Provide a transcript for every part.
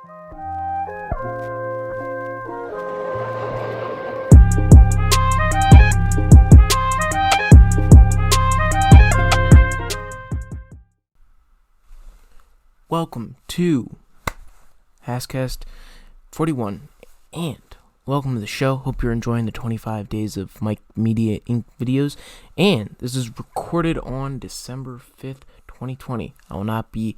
Welcome to HASSCAST 41, and welcome to the show. Hope you're enjoying the 25 days of Mike Media Inc. videos, and this is recorded on December 5th, 2020. I will not be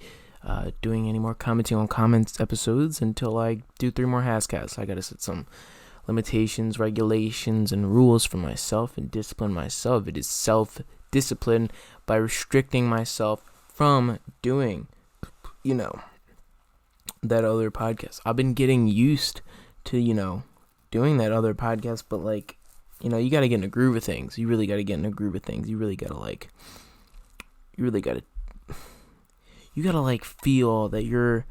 doing any more commenting on comments episodes until I do 3 more HASSCASTs. I gotta set some limitations, regulations, and rules for myself and discipline myself. It is self-discipline by restricting myself from doing that other podcast. I've been getting used to, doing that other podcast, but you gotta get in a groove of things. You really gotta get in a groove of things. You gotta feel that you're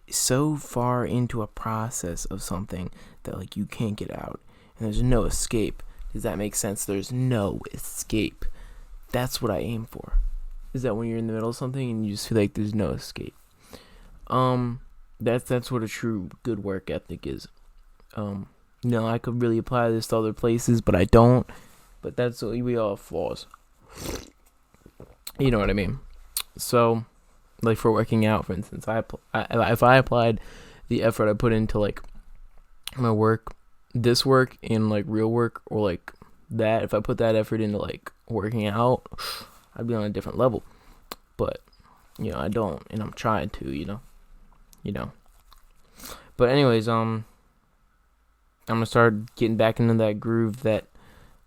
so far into a process of something that you can't get out. And there's no escape. Does that make sense? There's no escape. That's what I aim for. Is that when you're in the middle of something and you just feel like there's no escape. That's what a true good work ethic is. I could really apply this to other places, but I don't. But that's what we all have flaws. You know what I mean? So, for working out, for instance, if I applied the effort I put into my work, this work in real work, or that, if I put that effort into working out, I'd be on a different level. But I don't, and I'm trying to, But anyways, I'm gonna start getting back into that groove that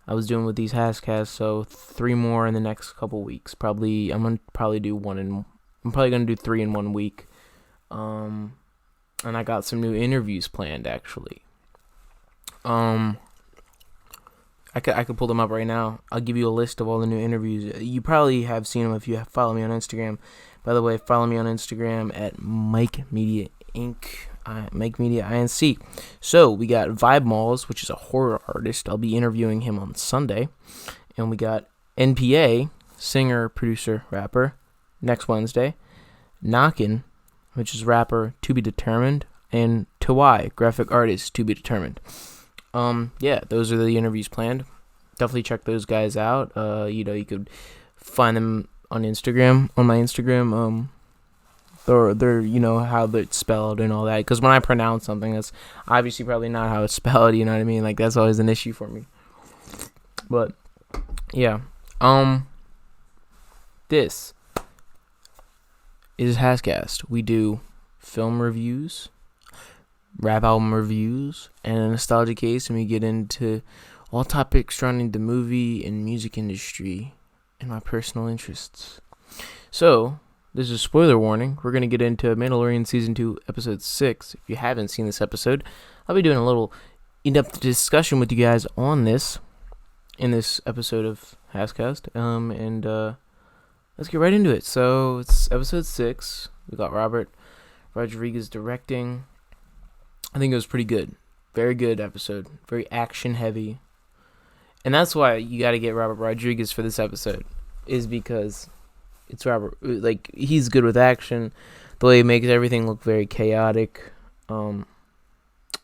I was doing with these HASSCASTs. So 3 more in the next couple weeks. I'm gonna do 3 in 1 week. And I got some new interviews planned, actually. I could pull them up right now. I'll give you a list of all the new interviews. You probably have seen them if you follow me on Instagram. By the way, follow me on Instagram at Mike Media Inc. Mike Media Inc. So we got Vibe Malls, which is a horror artist. I'll be interviewing him on Sunday. And we got NPA, singer, producer, rapper, next Wednesday. Knockin', which is rapper, to be determined. And Tawai, graphic artist, to be determined. Those are the interviews planned. Definitely check those guys out. You could find them on Instagram, on my Instagram. They're how it's spelled and all that. Because when I pronounce something, that's obviously probably not how it's spelled. You know what I mean? That's always an issue for me. But yeah, this is HASSCAST. We do film reviews, rap album reviews, and a nostalgia case, and we get into all topics surrounding the movie and music industry and my personal interests. So, this is a spoiler warning. We're going to get into Mandalorian Season 2, Episode 6. If you haven't seen this episode, I'll be doing a little in-depth discussion with you guys on this in this episode of HASSCAST. Let's get right into it. So, it's Episode 6. We got Robert Rodriguez directing. I think it was pretty good. Very good episode. Very action heavy. And that's why you got to get Robert Rodriguez for this episode. Is because it's Robert. He's good with action. The way he makes everything look very chaotic.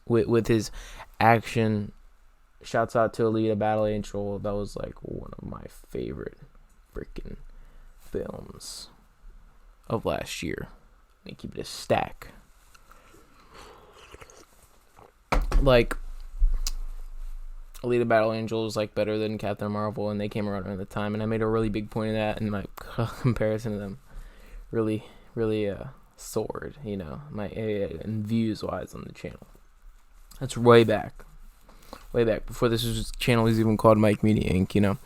With his action. Shouts out to Alita Battle Angel. That was one of my favorite freaking films of last year. They keep it a stack. Alita Battle Angel is better than Captain Marvel, and they came around at the time, and I made a really big point of that, and my comparison to them really soared, my and views wise on the channel. That's way back before this channel was even called Mike Media Inc.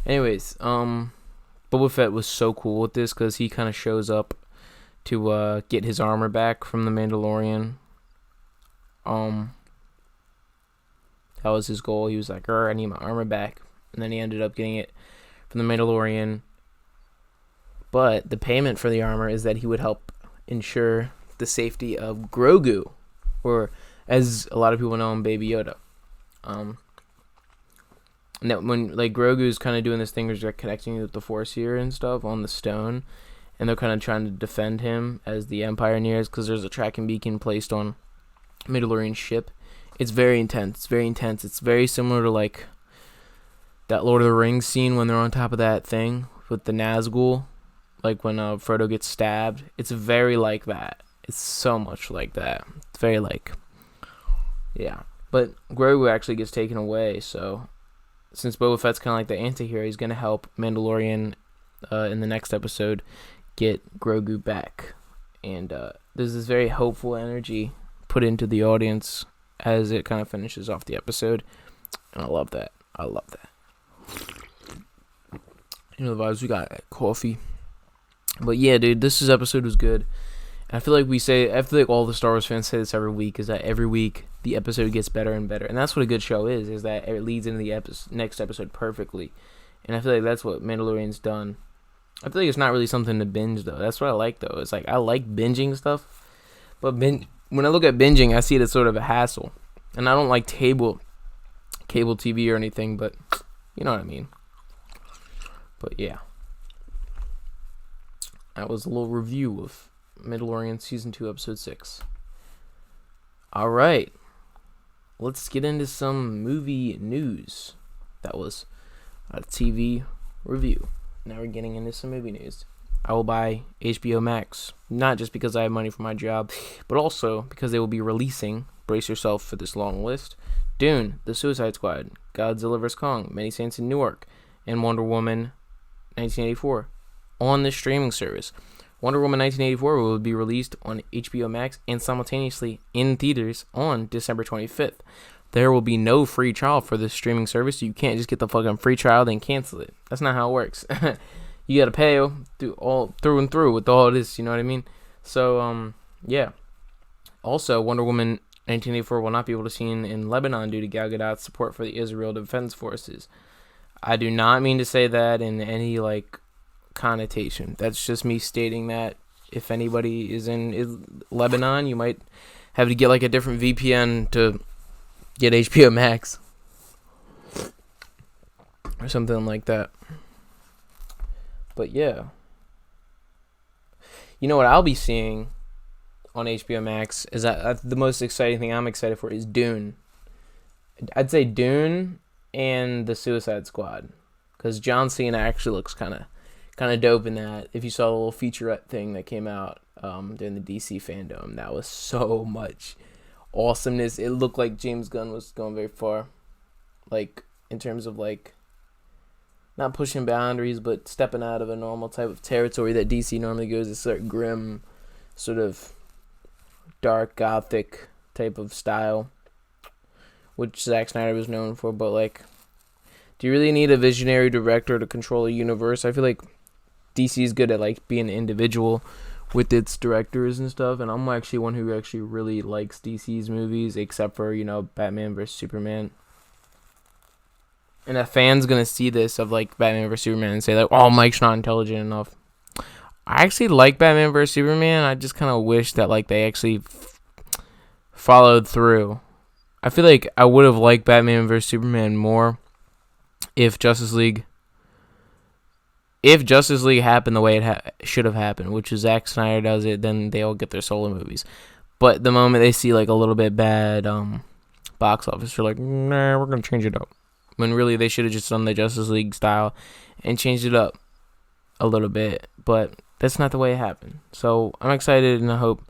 Anyways, Boba Fett was so cool with this because he kind of shows up to get his armor back from the Mandalorian. That was his goal. He was like, I need my armor back. And then he ended up getting it from the Mandalorian. But the payment for the armor is that he would help ensure the safety of Grogu, or as a lot of people know him, Baby Yoda. And that when Grogu's kind of doing this thing where he's connecting with the Force here and stuff on the stone, and they're kind of trying to defend him as the Empire nears, because there's a tracking beacon placed on Mandalorian ship. It's very intense. It's very intense. It's very similar to like that Lord of the Rings scene when they're on top of that thing with the Nazgul, like when Frodo gets stabbed. It's very like that. It's so much like that. It's very like, yeah. But Grogu actually gets taken away, so since Boba Fett's kind of like the anti-hero, he's going to help Mandalorian in the next episode get Grogu back. And there's this very hopeful energy put into the audience as it kind of finishes off the episode. And I love that. I love that. You know the vibes, we got coffee. But yeah, dude, this episode was good. And I feel like all the Star Wars fans say this every week, is that every week the episode gets better and better. And that's what a good show is that it leads into the next episode perfectly. And I feel like that's what Mandalorian's done. I feel like it's not really something to binge, though. That's what I like, though. It's like, I like binging stuff. But when I look at binging, I see it as sort of a hassle. And I don't like cable TV or anything, but you know what I mean. But yeah. That was a little review of Mandalorian Season 2, Episode 6. Alright. Let's get into some movie news. That was a TV review. Now we're getting into some movie news. I will buy HBO Max, not just because I have money for my job, but also because they will be releasing, brace yourself for this long list, Dune, The Suicide Squad, Godzilla vs. Kong, Many Saints in Newark, and Wonder Woman 1984 on this streaming service. Wonder Woman 1984 will be released on HBO Max and simultaneously in theaters on December 25th. There will be no free trial for this streaming service. You can't just get the fucking free trial then cancel it. That's not how it works. You gotta pay through and through with all this, you know what I mean? So, yeah. Also, Wonder Woman 1984 will not be able to be seen in Lebanon due to Gal Gadot's support for the Israel Defense Forces. I do not mean to say that in any, like, connotation. That's just me stating that if anybody is in Lebanon, you might have to get, like, a different VPN to get HBO Max or something like that. But yeah, you know what I'll be seeing on HBO Max is that the most exciting thing I'm excited for is Dune. I'd say Dune and The Suicide Squad, because John Cena actually looks kind of dope in that. If you saw the little featurette thing that came out during the DC fandom, that was so much awesomeness. It looked like James Gunn was going very far, like in terms of like not pushing boundaries, but stepping out of a normal type of territory that DC normally goes. It's sort of grim, sort of dark gothic type of style, which Zack Snyder was known for. But like, do you really need a visionary director to control a universe? I feel like DC is good at like being an individual with its directors and stuff, and I'm actually one who actually really likes DC's movies, except for, you know, Batman vs. Superman. And a fan's gonna see this of like Batman vs. Superman and say like, oh, Mike's not intelligent enough. I actually like Batman vs. Superman. I just kind of wish that like they actually followed through. I feel like I would have liked Batman vs. Superman more if Justice League happened the way it should have happened, which is Zack Snyder does it, then they all get their solo movies. But the moment they see like a little bit bad box office, they're like, nah, we're gonna change it up. When really they should have just done the Justice League style and changed it up a little bit. But that's not the way it happened. So I'm excited, and I hope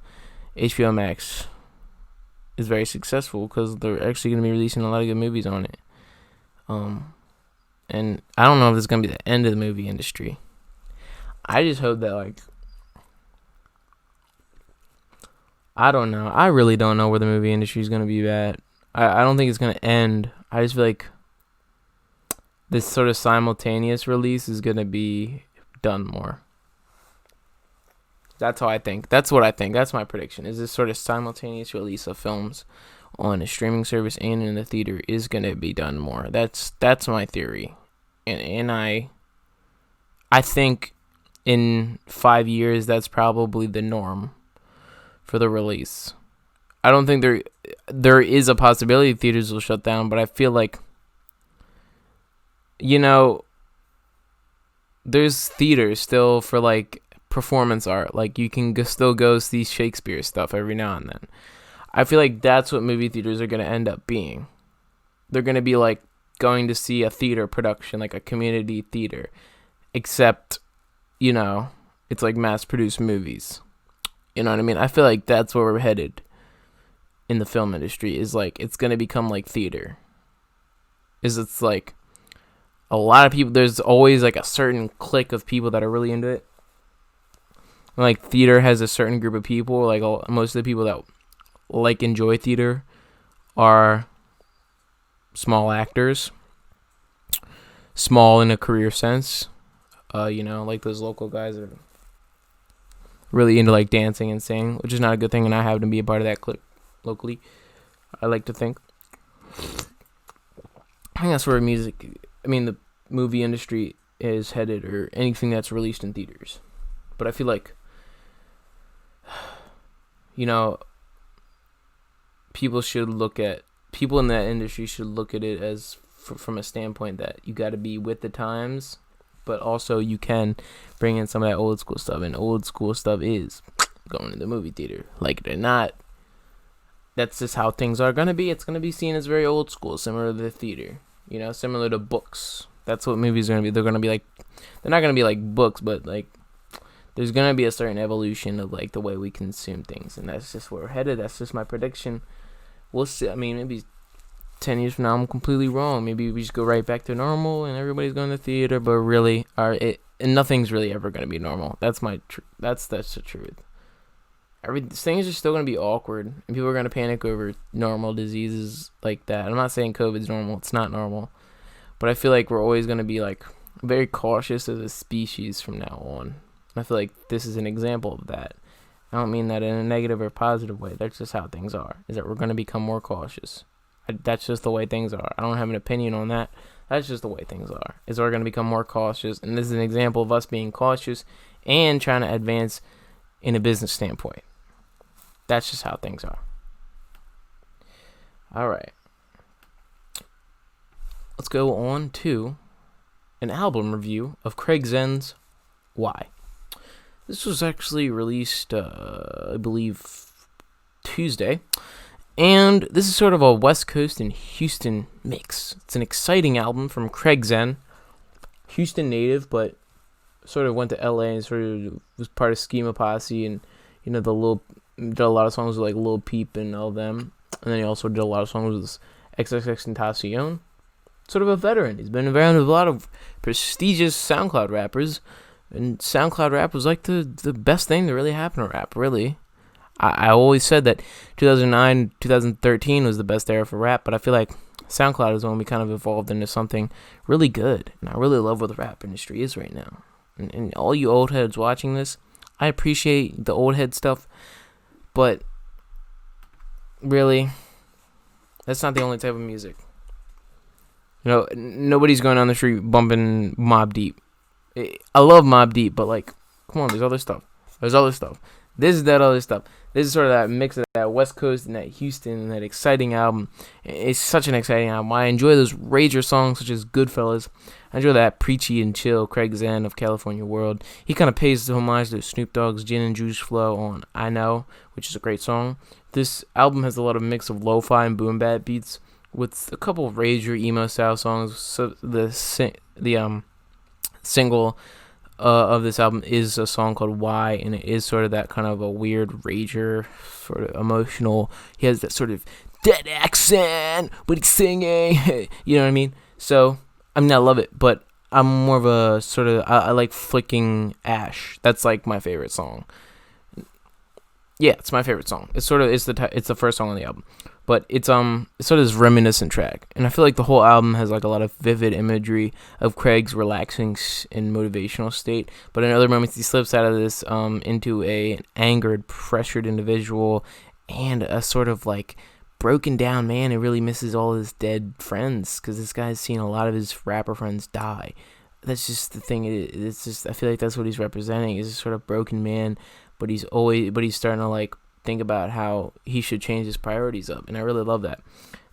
HBO Max is very successful, because they're actually going to be releasing a lot of good movies on it. And I don't know if it's going to be the end of the movie industry. I just hope that, like, I don't know. I really don't know where the movie industry is going to be at. I don't think it's going to end. I just feel like this sort of simultaneous release is going to be done more. That's how I think. That's what I think. That's my prediction. Is this sort of simultaneous release of films on a streaming service and in the theater is going to be done more. That's my theory. And I think in 5 years that's probably the norm for the release. I don't think there is a possibility theaters will shut down, but I feel like, you know, there's theaters still for like performance art. Like, you can still go see Shakespeare stuff every now and then. I feel like that's what movie theaters are going to end up being. They're going to be like going to see a theater production, like a community theater, except, it's like mass-produced movies. You know what I mean? I feel like that's where we're headed in the film industry, is like it's going to become like theater. It's like a lot of people, there's always like a certain clique of people that are really into it. Like, theater has a certain group of people. Like, most of the people that like enjoy theater are small actors, small in a career sense. Like those local guys are really into like dancing and singing, which is not a good thing, and I happen to be a part of that clique locally, I like to think. I think that's where the movie industry is headed, or anything that's released in theaters. But I feel like, people in that industry should look at it as from a standpoint that you got to be with the times, but also you can bring in some of that old school stuff, and old school stuff is going to the movie theater. Like it or not, that's just how things are going to be. It's going to be seen as very old school, similar to the theater, similar to books. That's what movies are going to be. They're going to be like, they're not going to be like books, but like there's going to be a certain evolution of like the way we consume things, and that's just where we're headed. That's just my prediction. We'll see. I mean, maybe 10 years from now I'm completely wrong. Maybe we just go right back to normal and everybody's going to the theater, but really and nothing's really ever going to be normal. That's that's the truth. Things are still going to be awkward, and people are going to panic over normal diseases like that. I'm not saying COVID's normal. It's not normal. But I feel like we're always going to be like very cautious as a species from now on. I feel like this is an example of that. I don't mean that in a negative or positive way. That's just how things are, is that we're going to become more cautious. That's just the way things are. I don't have an opinion on that. That's just the way things are, is we're going to become more cautious. And this is an example of us being cautious and trying to advance in a business standpoint. That's just how things are. All right. Let's go on to an album review of Craig Zen's Why. This was actually released, I believe, Tuesday. And this is sort of a West Coast and Houston mix. It's an exciting album from Craig Zen. Houston native, but sort of went to LA and sort of was part of Schema Posse, and did a lot of songs with like Lil Peep and all them. And then he also did a lot of songs with XXXTentacion. Sort of a veteran. He's been around with a lot of prestigious SoundCloud rappers. And SoundCloud rap was like the best thing to really happen to rap, really. I always said that 2009, 2013 was the best era for rap, but I feel like SoundCloud is when we kind of evolved into something really good. And I really love what the rap industry is right now. And all you old heads watching this, I appreciate the old head stuff, but really, that's not the only type of music. Nobody's going down the street bumping Mobb Deep. I love Mobb Deep, but like, come on, there's other stuff. This is that other stuff. This is sort of that mix of that West Coast and that Houston and that exciting album. It's such an exciting album. I enjoy those rager songs such as Goodfellas. I enjoy that preachy and chill Craig Zen of California World. He kind of pays the homage to Snoop Dogg's Gin and Juice flow on I Know, which is a great song. This album has a lot of mix of lo-fi and boom bap beats with a couple of rager emo style songs. So the single of this album is a song called Why, and it is sort of that kind of a weird rager, sort of emotional. He has that sort of dead accent, but he's singing. You know what I mean? So, I love it, but I'm more of a sort of, I like Flicking Ash. That's like my favorite song. Yeah, it's my favorite song. It's the first song on the album. But it's sort of this reminiscent track. And I feel like the whole album has like a lot of vivid imagery of Craig's relaxing and motivational state. But in other moments, he slips out of this into an angered, pressured individual and a sort of like broken down man who really misses all his dead friends, because this guy's seen a lot of his rapper friends die. That's just the thing. It's just, I feel like that's what he's representing, is a sort of broken man, but he's starting to like think about how he should change his priorities up, and I really love that.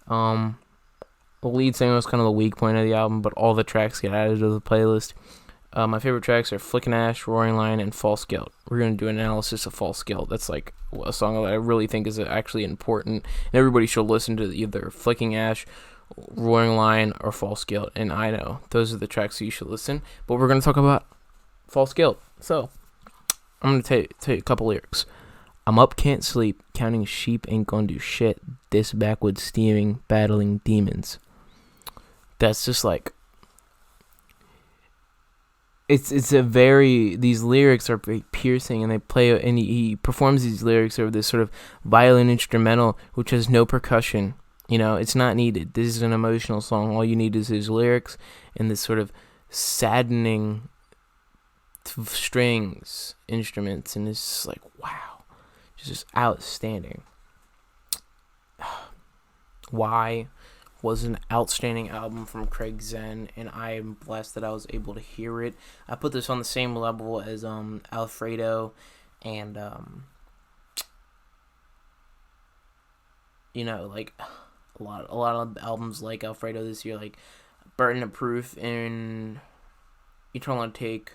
The lead singer was kind of the weak point of the album, but all the tracks get added to the playlist. My favorite tracks are Flickin' Ash, Roaring Lion, and False Guilt. We're going to do an analysis of False Guilt. That's like a song that I really think is actually important, and everybody should listen to either Flicking Ash, Roaring Lion, or False Guilt. And I know those are the tracks that you should listen, but we're going to talk about False Guilt. So I'm going to tell you a couple lyrics. I'm up, can't sleep, counting sheep, ain't gonna do shit. This backwoods steaming, battling demons. That's just like, it's a very, these lyrics are very piercing, and they play, and he performs these lyrics over this sort of violin instrumental which has no percussion. It's not needed. This is an emotional song. All you need is his lyrics and this sort of saddening strings, instruments, and it's just like, wow, just outstanding. Why was an outstanding album from Craig Zen, and I am blessed that I was able to hear it. I put this on the same level as Alfredo, and like a lot of albums like Alfredo this year, like Burden of Proof and Eternal Take,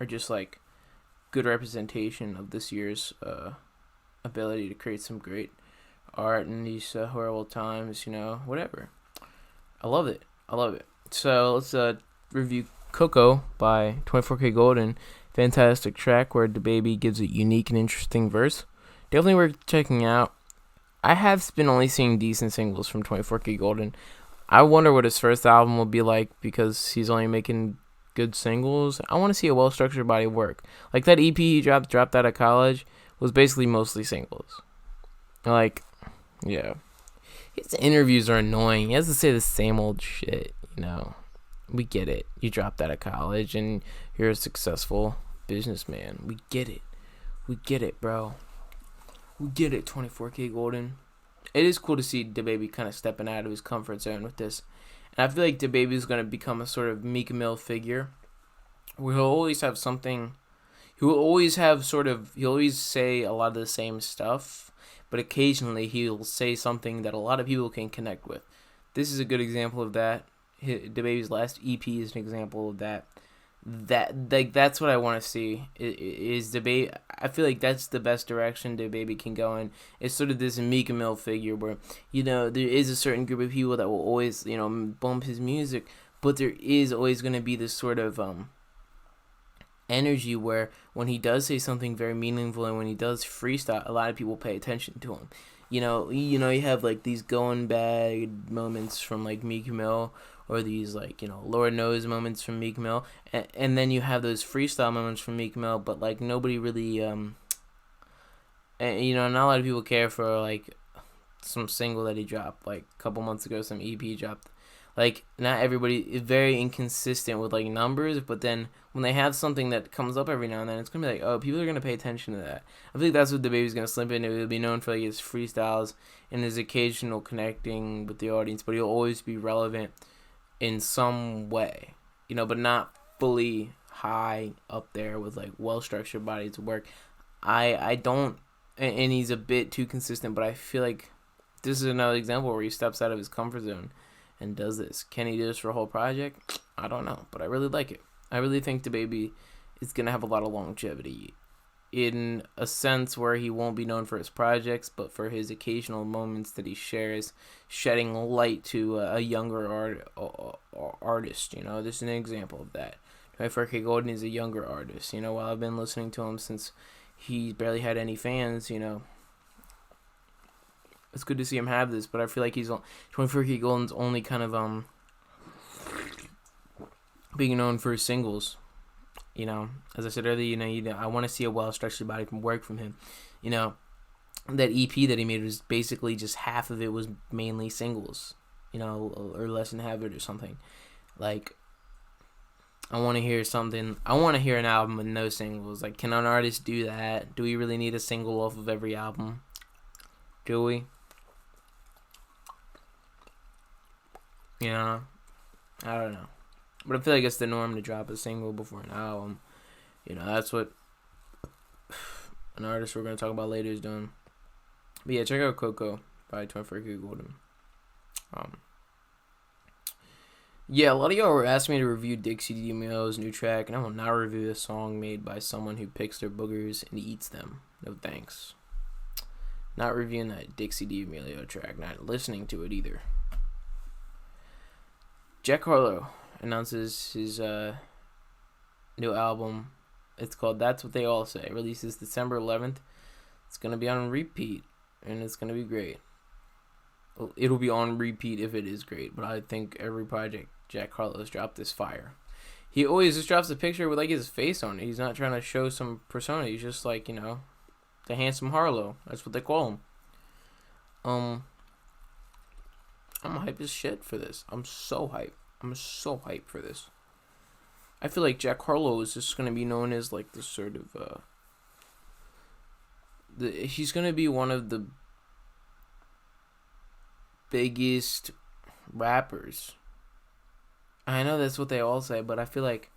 are just like good representation of this year's ability to create some great art in these horrible times, whatever. I love it. So let's review Coco by 24kgoldn. Fantastic track where DaBaby gives a unique and interesting verse. Definitely worth checking out. I have been only seeing decent singles from 24kgoldn. I wonder what his first album will be like because he's only making good singles. I want to see a well-structured body of work. Like that EP he dropped out of college was basically mostly singles. Like, yeah. His interviews are annoying. He has to say the same old shit, We get it. You dropped out of college and you're a successful businessman. We get it. We get it, bro. We get it, 24kgoldn. It is cool to see DaBaby kind of stepping out of his comfort zone with this. And I feel like DaBaby is going to become a sort of Meek Mill figure where he'll always have something. He'll always say a lot of the same stuff, but occasionally he'll say something that a lot of people can connect with. This is a good example of that. DaBaby's last EP is an example of that. That's what I want to see. Is DaBaby? I feel like that's the best direction DaBaby can go in. It's sort of this Meek Mill figure where there is a certain group of people that will always bump his music, but there is always going to be this sort of energy where when he does say something very meaningful and when he does freestyle, a lot of people pay attention to him. You have like these going bad moments from like Meek Mill, or these like Lord knows moments from Meek Mill, and then you have those freestyle moments from Meek Mill, but like nobody really not a lot of people care for like some single that he dropped like a couple months ago, some EP dropped. Like, not everybody is very inconsistent with, like, numbers, but then when they have something that comes up every now and then, it's going to be like, oh, people are going to pay attention to that. I think that's what DaBaby's going to slip in. It will be known for, like, his freestyles and his occasional connecting with the audience, but he'll always be relevant in some way, but not fully high up there with, like, well-structured bodies of work. I don't, and he's a bit too consistent, but I feel like this is another example where he steps out of his comfort zone and does this. Can he do this for a whole project? I don't know, but I really like it. I really think DaBaby is going to have a lot of longevity in a sense where he won't be known for his projects, but for his occasional moments that he shares, shedding light to a younger artist. This is an example of that. 24kgoldn is a younger artist. While I've been listening to him since he barely had any fans, it's good to see him have this, but I feel like 24kgoldn's only kind of being known for his singles. As I said earlier, I want to see a well-structured body from work from him. That EP that he made was basically just half of it was mainly singles, or less than half of it or something. Like, I want to hear something. I want to hear an album with no singles. Like, can an artist do that? Do we really need a single off of every album? Do we? I don't know. But I feel like it's the norm to drop a single before an album. That's what an artist we're going to talk about later is doing. But yeah, check out Coco by 24kgoldn. Yeah, a lot of y'all were asking me to review Dixie D'Amelio's new track, and I will not review a song made by someone who picks their boogers and eats them. No thanks. Not reviewing that Dixie D'Amelio track, not listening to it either. Jack Harlow announces his new album. It's called That's What They All Say. It releases December 11th. It's going to be on repeat, and it's going to be great. Well, it'll be on repeat if it is great, but I think every project Jack Harlow's dropped is fire. He always just drops a picture with like his face on it. He's not trying to show some persona. He's just like, the handsome Harlow. That's what they call him. I'm hype as shit for this. I'm so hype. I'm so hype for this. I feel like Jack Harlow is just gonna be known as like this sort of he's gonna be one of the biggest rappers. I know that's what they all say, but I feel like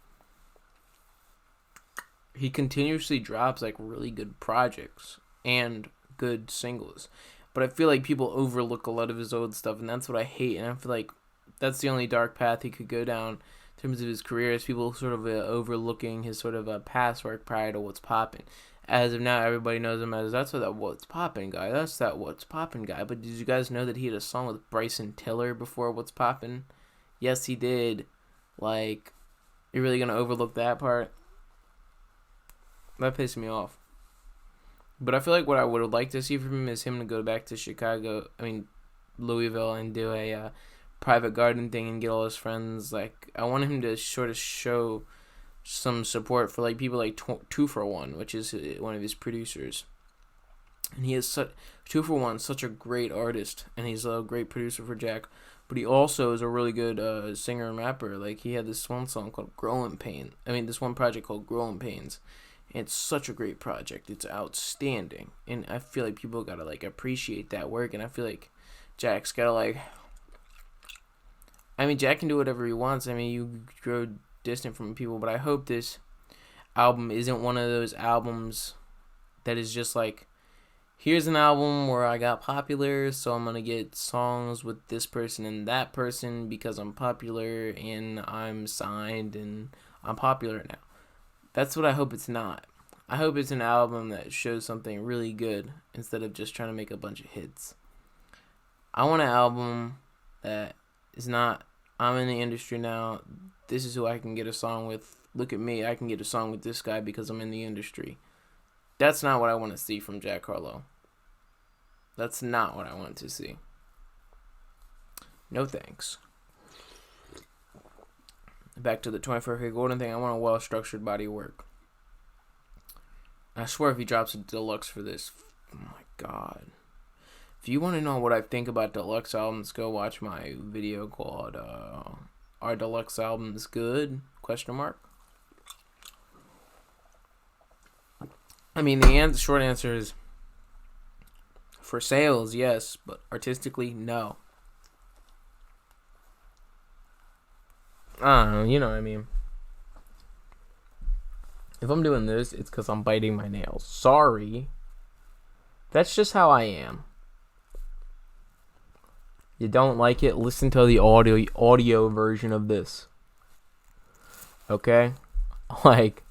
he continuously drops like really good projects and good singles. But I feel like people overlook a lot of his old stuff, and that's what I hate. And I feel like that's the only dark path he could go down in terms of his career, is people sort of overlooking his sort of past work prior to What's Poppin'. As of now, everybody knows him as that's that What's Poppin' guy. That's that What's Poppin' guy. But did you guys know that he had a song with Bryson Tiller before What's Poppin'? Yes, he did. Like, you're really gonna overlook that part? That pissed me off. But I feel like what I would like to see from him is him to go back to Louisville, and do a private garden thing and get all his friends. Like, I want him to sort of show some support for like people like 2for1, which is one of his producers. And he is 2for1, such a great artist, and he's a great producer for Jack. But he also is a really good singer and rapper. Like, he had this one song called this one project called Growing Pains. It's such a great project. It's outstanding. And I feel like people gotta, like, appreciate that work. And I feel like Jack's gotta, like... Jack can do whatever he wants. You grow distant from people. But I hope this album isn't one of those albums that is just, like... Here's an album where I got popular, so I'm gonna get songs with this person and that person because I'm popular and I'm signed and I'm popular now. That's what I hope it's not. I hope it's an album that shows something really good instead of just trying to make a bunch of hits. I want an album that is not, I'm in the industry now, this is who I can get a song with. Look at me, I can get a song with this guy because I'm in the industry. That's not what I want to see from Jack Harlow. That's not what I want to see. No thanks. Back to the 24kgoldn thing. I want a well-structured body of work. I swear if he drops a deluxe for this, oh my god. If you want to know what I think about deluxe albums, go watch my video called Are Deluxe Albums Good? ? The short answer is, for sales, yes, but artistically, no. I don't know, you know what I mean. If I'm doing this, it's because I'm biting my nails. Sorry. That's just how I am. You don't like it? Listen to the audio version of this. Okay? Like,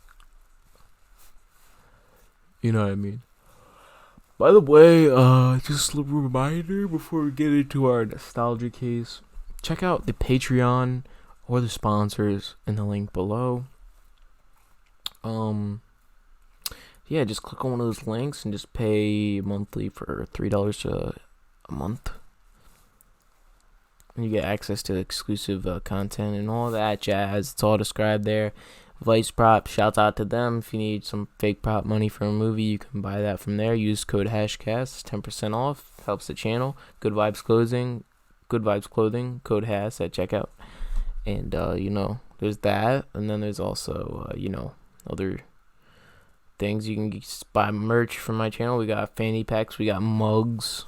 you know what I mean. By the way, just a reminder before we get into our nostalgia case, check out the Patreon or the sponsors in the link below. Just click on one of those links and just pay monthly for $3 a month. And you get access to exclusive content and all that jazz. It's all described there. Vice Prop, shouts out to them. If you need some fake prop money for a movie, you can buy that from there. Use code HASSCAST, 10% off. Helps the channel. Good Vibes Clothing, code HASS at checkout. And, there's that. And then there's also, other things. You can buy merch from my channel. We got fanny packs. We got mugs.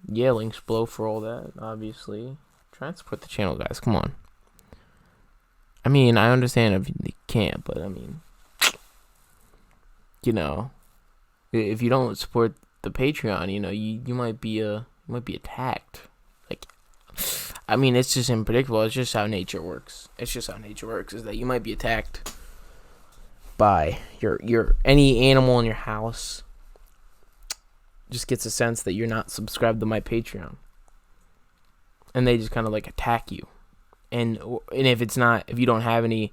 Links below for all that, obviously. Try and support the channel, guys. Come on. I understand if you can't, but if you don't support the Patreon, you might be attacked. Like, I mean, it's just unpredictable. It's just how nature works. Is that you might be attacked by your any animal in your house. Just gets a sense that you're not subscribed to my Patreon, and they just kind of like attack you. And if you don't have any,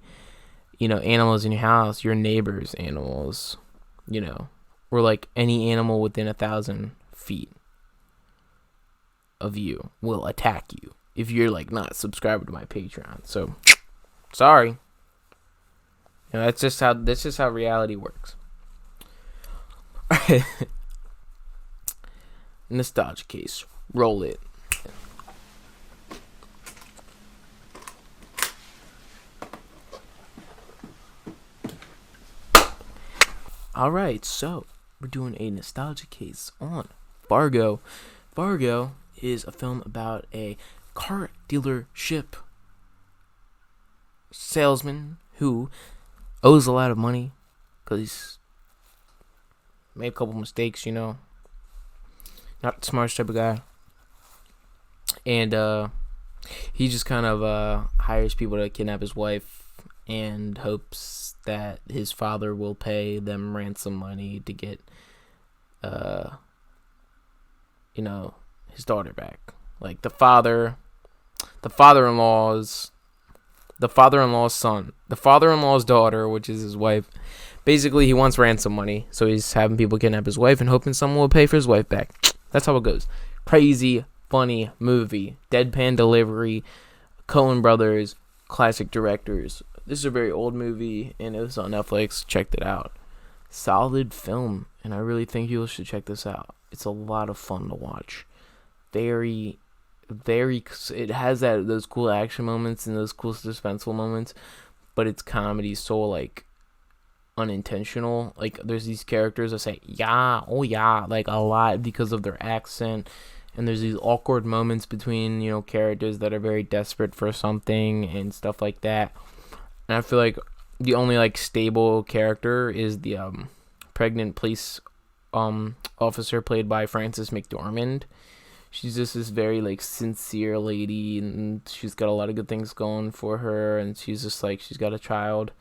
animals in your house, your neighbor's animals, or like any animal within 1,000 feet of you will attack you if you're like not subscribed to my Patreon. So, sorry. That's just how reality works. Nostalgia case. Roll it. Alright, so we're doing a nostalgia case on Fargo. Fargo is a film about a car dealership salesman who owes a lot of money because he's made a couple mistakes, not the smartest type of guy. And he just kind of hires people to kidnap his wife and hopes that his father will pay them ransom money to get his daughter back. Like the father-in-law's son, the father-in-law's daughter, which is his wife. Basically, he wants ransom money, so he's having people kidnap his wife and hoping someone will pay for his wife back. That's how it goes. Crazy, funny movie. Deadpan delivery. Coen brothers, classic directors. This is a very old movie, and it was on Netflix. Checked it out. Solid film, and I really think you should check this out. It's a lot of fun to watch. Very, it has those cool action moments and those cool suspenseful moments, but its comedy so like unintentional. Like there's these characters that say yeah, oh yeah, like a lot because of their accent, and there's these awkward moments between characters that are very desperate for something and stuff like that. And I feel like the only like stable character is the pregnant police officer played by Frances McDormand. She's just this very like sincere lady, and she's got a lot of good things going for her, and she's just like she's got a child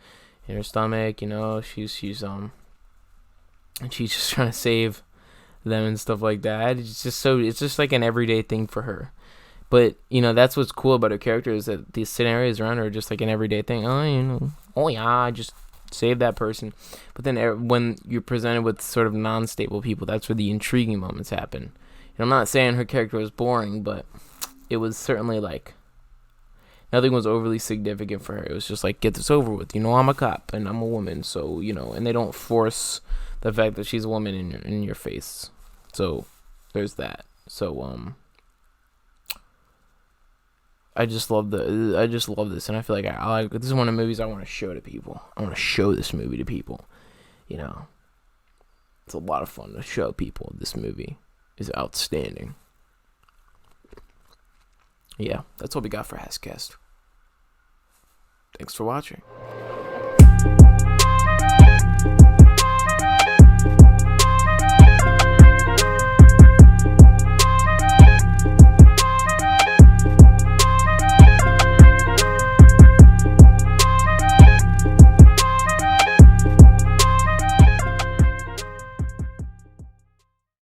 in her stomach, she's and she's just trying to save them and stuff like that. It's just like an everyday thing for her. But that's what's cool about her character, is that the scenarios around her are just like an everyday thing. Oh yeah, just save that person. But then when you're presented with sort of non-stable people, that's where the intriguing moments happen. I'm not saying her character was boring, but it was certainly like nothing was overly significant for her. It was just like, get this over with. I'm a cop and I'm a woman, so and they don't force the fact that she's a woman in your face. So there's that. So I just love this, and I feel like I like this is one of the movies I want to show to people. I want to show this movie to people. It's a lot of fun to show people. This movie is outstanding. Yeah, that's what we got for HASSCAST. Thanks for watching.